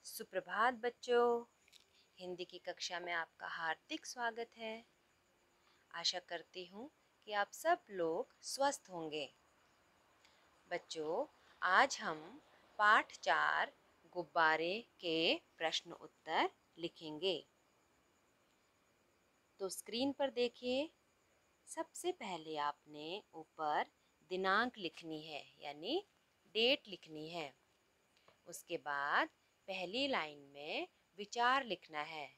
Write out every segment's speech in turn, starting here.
सुप्रभात बच्चों। हिंदी की कक्षा में आपका हार्दिक स्वागत है। आशा करती हूँ कि आप सब लोग स्वस्थ होंगे। बच्चों, आज हम पाठ 4 गुब्बारे के प्रश्न उत्तर लिखेंगे। तो स्क्रीन पर देखिए, सबसे पहले आपने ऊपर दिनांक लिखनी है, यानी डेट लिखनी है। उसके बाद पहली लाइन में विचार लिखना है,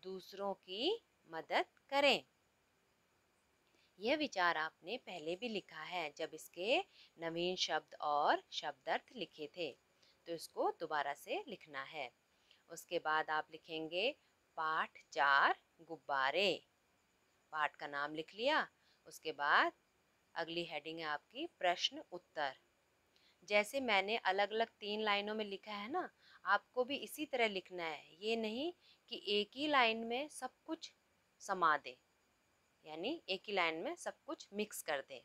दूसरों की मदद करें। यह विचार आपने पहले भी लिखा है जब इसके नवीन शब्द और शब्दार्थ लिखे थे, तो इसको दोबारा से लिखना है। उसके बाद आप लिखेंगे पाठ 4 गुब्बारे। पाठ का नाम लिख लिया। उसके बाद अगली हेडिंग है आपकी प्रश्न उत्तर। जैसे मैंने अलग अलग 3 लाइनों में लिखा है ना, आपको भी इसी तरह लिखना है। ये नहीं कि एक ही लाइन में सब कुछ समा दे, यानी एक ही लाइन में सब कुछ मिक्स कर दे।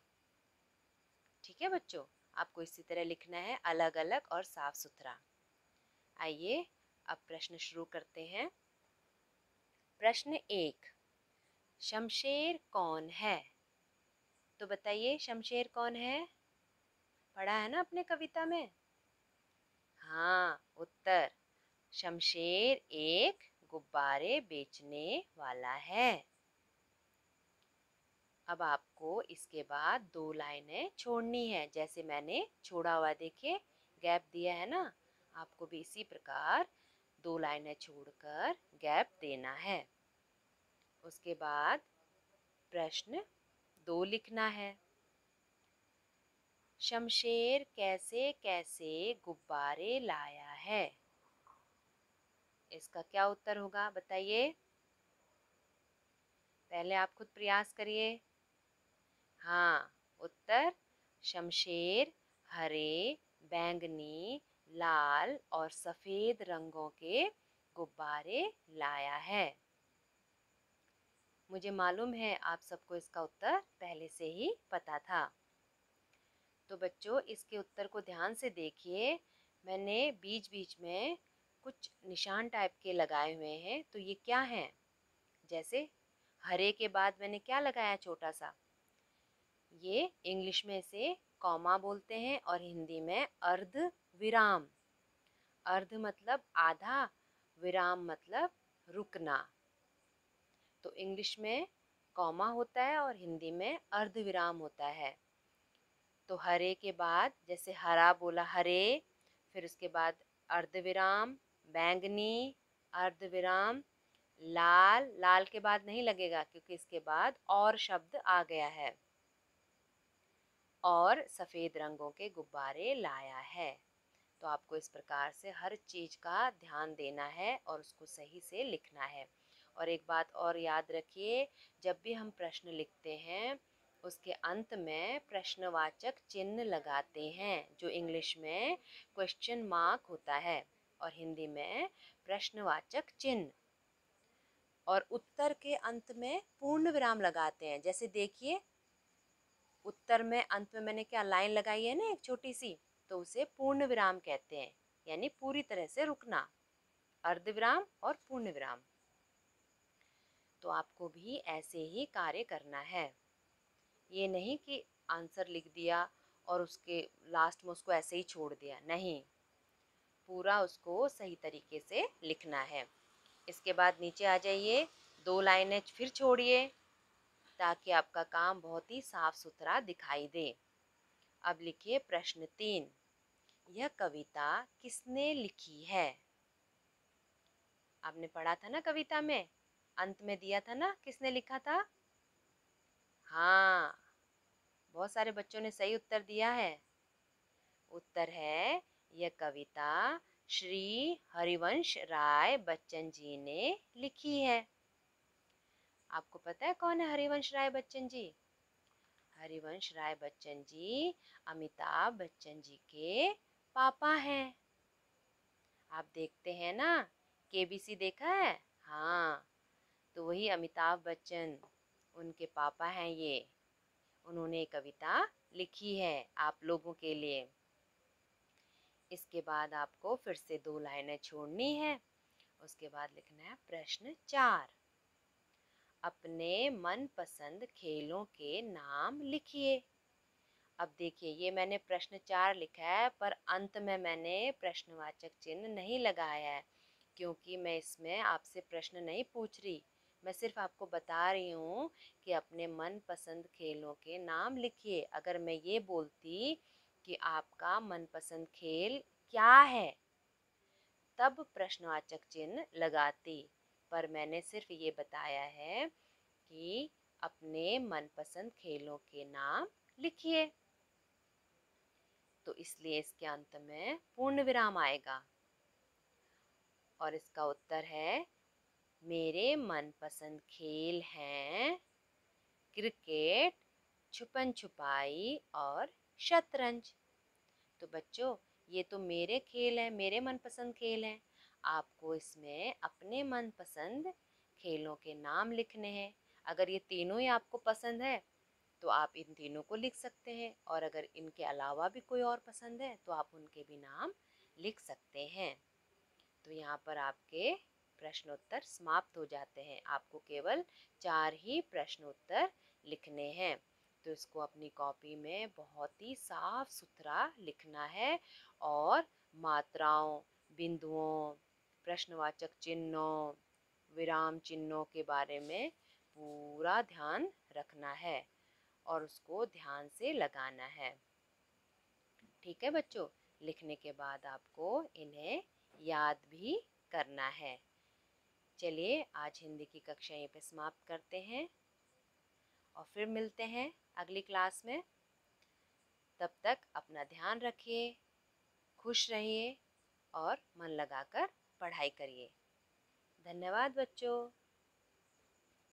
ठीक है बच्चों, आपको इसी तरह लिखना है, अलग अलग और साफ सुथरा। आइए अब प्रश्न शुरू करते हैं। प्रश्न 1, शमशेर कौन है? तो बताइए, शमशेर कौन है? पढ़ा है ना अपने कविता में? हाँ, उत्तर शमशेर एक गुब्बारे बेचने वाला है। अब आपको इसके बाद 2 लाइनें छोड़नी है, जैसे मैंने छोड़ा हुआ, देखिए गैप दिया है ना, आपको भी इसी प्रकार 2 लाइनें छोड़कर गैप देना है। उसके बाद प्रश्न 2 लिखना है। शमशेर कैसे कैसे गुब्बारे लाया है? इसका क्या उत्तर होगा बताइए? पहले आप खुद प्रयास करिए। हाँ, उत्तर शमशेर हरे, बैंगनी, लाल और सफेद रंगों के गुब्बारे लाया है। मुझे मालूम है आप सबको इसका उत्तर पहले से ही पता था। तो बच्चों, इसके उत्तर को ध्यान से देखिए। मैंने बीच बीच में कुछ निशान टाइप के लगाए हुए हैं, तो ये क्या हैं? जैसे हरे के बाद मैंने क्या लगाया छोटा सा? ये इंग्लिश में इसे कॉमा बोलते हैं और हिंदी में अर्ध विराम। अर्ध मतलब आधा, विराम मतलब रुकना। तो इंग्लिश में कॉमा होता है और हिंदी में अर्ध विराम होता है। तो हरे के बाद, जैसे हरा बोला हरे, फिर उसके बाद अर्ध विराम, बैंगनी अर्ध विराम, लाल, लाल के बाद नहीं लगेगा क्योंकि इसके बाद और शब्द आ गया है, और सफ़ेद रंगों के गुब्बारे लाया है। तो आपको इस प्रकार से हर चीज़ का ध्यान देना है और उसको सही से लिखना है। और एक बात और याद रखिए, जब भी हम प्रश्न लिखते हैं उसके अंत में प्रश्नवाचक चिन्ह लगाते हैं, जो इंग्लिश में क्वेश्चन मार्क होता है और हिंदी में प्रश्नवाचक चिन्ह। और उत्तर के अंत में पूर्ण विराम लगाते हैं। जैसे देखिए, उत्तर में अंत में मैंने क्या लाइन लगाई है ना एक छोटी सी, तो उसे पूर्ण विराम कहते हैं, यानी पूरी तरह से रुकना। अर्ध विराम और पूर्ण विराम। तो आपको भी ऐसे ही कार्य करना है। ये नहीं कि आंसर लिख दिया और उसके लास्ट में उसको ऐसे ही छोड़ दिया, नहीं, पूरा उसको सही तरीके से लिखना है। इसके बाद नीचे आ जाइए, 2 लाइनें फिर छोड़िए ताकि आपका काम बहुत ही साफ सुथरा दिखाई दे। अब लिखिए प्रश्न 3, यह कविता किसने लिखी है? आपने पढ़ा था ना कविता में, अंत में दिया था ना किसने लिखा था? हाँ, बहुत सारे बच्चों ने सही उत्तर दिया है। उत्तर है, यह कविता श्री हरिवंश राय बच्चन जी ने लिखी है। आपको पता है कौन है हरिवंश राय बच्चन जी? हरिवंश राय बच्चन जी अमिताभ बच्चन जी के पापा हैं। आप देखते हैं ना, केबीसी देखा है? हाँ, तो वही अमिताभ बच्चन, उनके पापा हैं ये। उन्होंने कविता लिखी है आप लोगों के लिए। इसके बाद आपको फिर से 2 लाइनें छोड़नी है। उसके बाद लिखना है प्रश्न 4। अपने मनपसंद खेलों के नाम लिखिए। अब देखिए, ये मैंने प्रश्न 4 लिखा है, पर अंत में मैंने प्रश्नवाचक चिन्ह नहीं लगाया है, क्योंकि मैं इसमें आपसे प्रश्न नहीं पूछ रही। मैं सिर्फ आपको बता रही हूँ कि अपने मनपसंद खेलों के नाम लिखिए। अगर मैं ये बोलती कि आपका मनपसंद खेल क्या है, तब प्रश्नवाचक चिन्ह लगाती, पर मैंने सिर्फ ये बताया है कि अपने मनपसंद खेलों के नाम लिखिए, तो इसलिए इसके अंत में पूर्ण विराम आएगा। और इसका उत्तर है, मेरे मनपसंद खेल हैं क्रिकेट, छुपन छुपाई और शतरंज। तो बच्चों, ये तो मेरे खेल हैं, मेरे मनपसंद खेल हैं। आपको इसमें अपने मनपसंद खेलों के नाम लिखने हैं। अगर ये तीनों ही आपको पसंद है तो आप इन तीनों को लिख सकते हैं, और अगर इनके अलावा भी कोई और पसंद है तो आप उनके भी नाम लिख सकते हैं। तो यहाँ पर आपके प्रश्नोत्तर समाप्त हो जाते हैं। आपको केवल 4 ही प्रश्नोत्तर लिखने हैं। तो इसको अपनी कॉपी में बहुत ही साफ सुथरा लिखना है, और मात्राओं, बिंदुओं, प्रश्नवाचक चिन्हों, विराम चिन्हों के बारे में पूरा ध्यान रखना है, और उसको ध्यान से लगाना है। ठीक है बच्चों, लिखने के बाद आपको इन्हें याद भी करना है। चलिए, आज हिंदी की कक्षा यहीं पे समाप्त करते हैं, और फिर मिलते हैं अगली क्लास में। तब तक अपना ध्यान रखिए, खुश रहिए और मन लगाकर पढ़ाई करिए। धन्यवाद बच्चों।